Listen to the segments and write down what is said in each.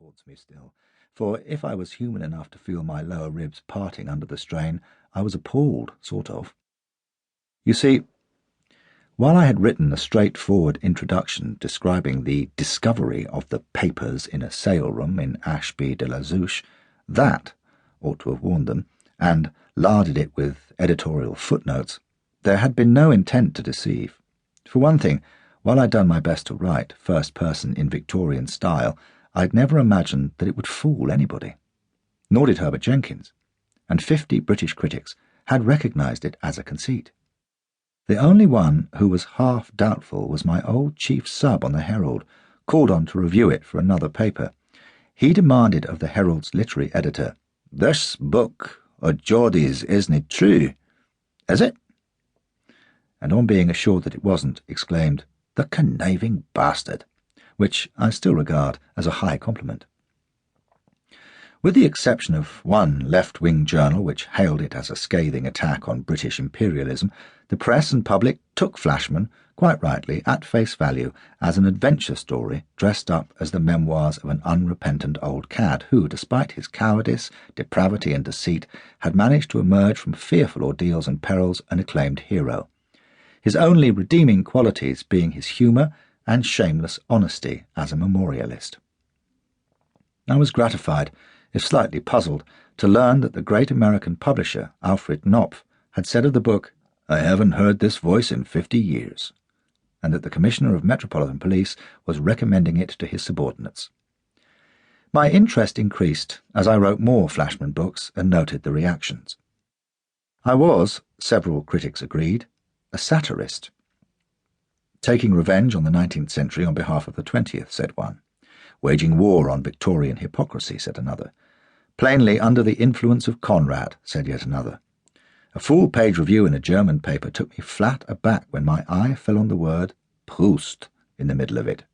haunts me still, for if I was human enough to feel my lower ribs parting under the strain, I was appalled, sort of. You see, while I had written a straightforward introduction describing the discovery of the papers in a sale room in Ashby de la Zouche, that ought to have warned them, and larded it with editorial footnotes, there had been no intent to deceive. For one thing, while I'd done my best to write first person in Victorian style, I'd never imagined that it would fool anybody. Nor did Herbert Jenkins, and 50 British critics had recognised it as a conceit. The only one who was half doubtful was my old chief sub on the Herald, called on to review it for another paper. He demanded of the Herald's literary editor, "This book o' Geordie's isn't true, is it?" And on being assured that it wasn't, exclaimed, "The conniving bastard," which I still regard as a high compliment. With the exception of one left-wing journal which hailed it as a scathing attack on British imperialism, the press and public took Flashman, quite rightly, at face value as an adventure story dressed up as the memoirs of an unrepentant old cad who, despite his cowardice, depravity and deceit, had managed to emerge from fearful ordeals and perils an acclaimed hero, his only redeeming qualities being his humour and shameless honesty as a memorialist. I was gratified, if slightly puzzled, to learn that the great American publisher, Alfred Knopf, had said of the book, "I haven't heard this voice in 50 years," and that the Commissioner of Metropolitan Police was recommending it to his subordinates. My interest increased as I wrote more Flashman books and noted the reactions. I was, several critics agreed, a satirist. "Taking revenge on the 19th century on behalf of the 20th, said one. "Waging war on Victorian hypocrisy, said another. "Plainly under the influence of Conrad, said yet another. A full-page review in a German paper took me flat aback when my eye fell on the word Proust in the middle of it.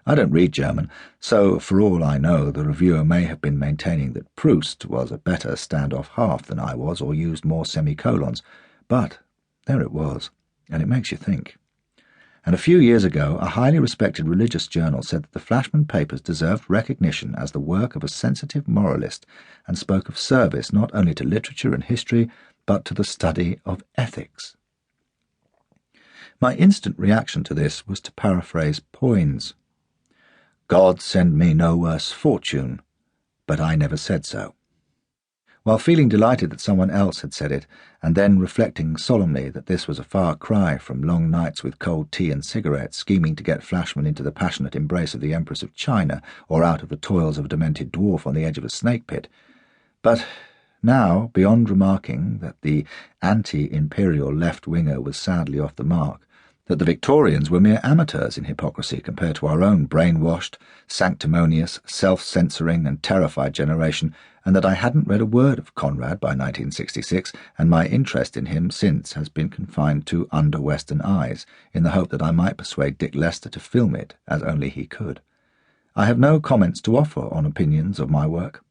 I don't read German, so for all I know the reviewer may have been maintaining that Proust was a better stand-off half than I was, or used more semicolons, but there it was, and it makes you think. And a few years ago a highly respected religious journal said that the Flashman Papers deserved recognition as the work of a sensitive moralist, and spoke of service not only to literature and history, but to the study of ethics. My instant reaction to this was to paraphrase Poins. "God send me no worse fortune, but I never said so." While feeling delighted that someone else had said it, and then reflecting solemnly that this was a far cry from long nights with cold tea and cigarettes, scheming to get Flashman into the passionate embrace of the Empress of China, or out of the toils of a demented dwarf on the edge of a snake pit. But now, beyond remarking that the anti-imperial left-winger was sadly off the mark, that the Victorians were mere amateurs in hypocrisy compared to our own brainwashed, sanctimonious, self-censoring and terrified generation, and that I hadn't read a word of Conrad by 1966, and my interest in him since has been confined to Under Western Eyes, in the hope that I might persuade Dick Lester to film it, as only he could. I have no comments to offer on opinions of my work.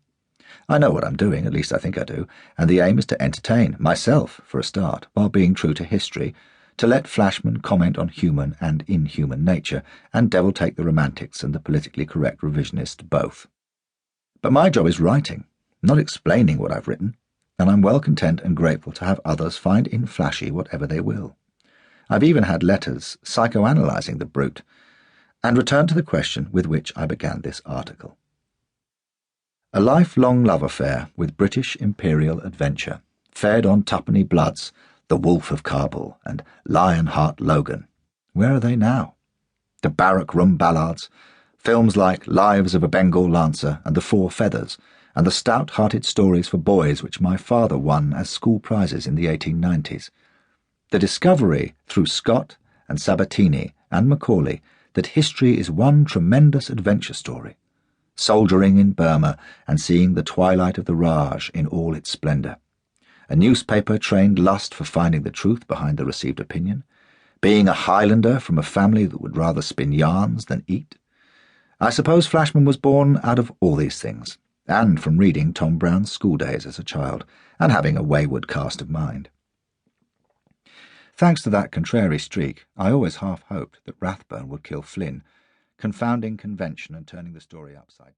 I know what I'm doing, at least I think I do, and the aim is to entertain, myself for a start, while being true to history, to let Flashman comment on human and inhuman nature, and devil take the romantics and the politically correct revisionist both. But my job is writing, not explaining what I've written, and I'm well content and grateful to have others find in Flashy whatever they will. I've even had letters psychoanalyzing the brute, and return to the question with which I began this article. A lifelong love affair with British imperial adventure, fed on twopenny bloods, The Wolf of Kabul and Lionheart Logan. Where are they now? The barrack room ballads, films like Lives of a Bengal Lancer and The Four Feathers, and the stout-hearted stories for boys which my father won as school prizes in the 1890s. The discovery, through Scott and Sabatini and Macaulay, that history is one tremendous adventure story, soldiering in Burma and seeing the twilight of the Raj in all its splendour. A newspaper-trained lust for finding the truth behind the received opinion, being a Highlander from a family that would rather spin yarns than eat. I suppose Flashman was born out of all these things, and from reading Tom Brown's School Days as a child, and having a wayward cast of mind. Thanks to that contrary streak, I always half hoped that Rathbone would kill Flynn, confounding convention and turning the story upside down.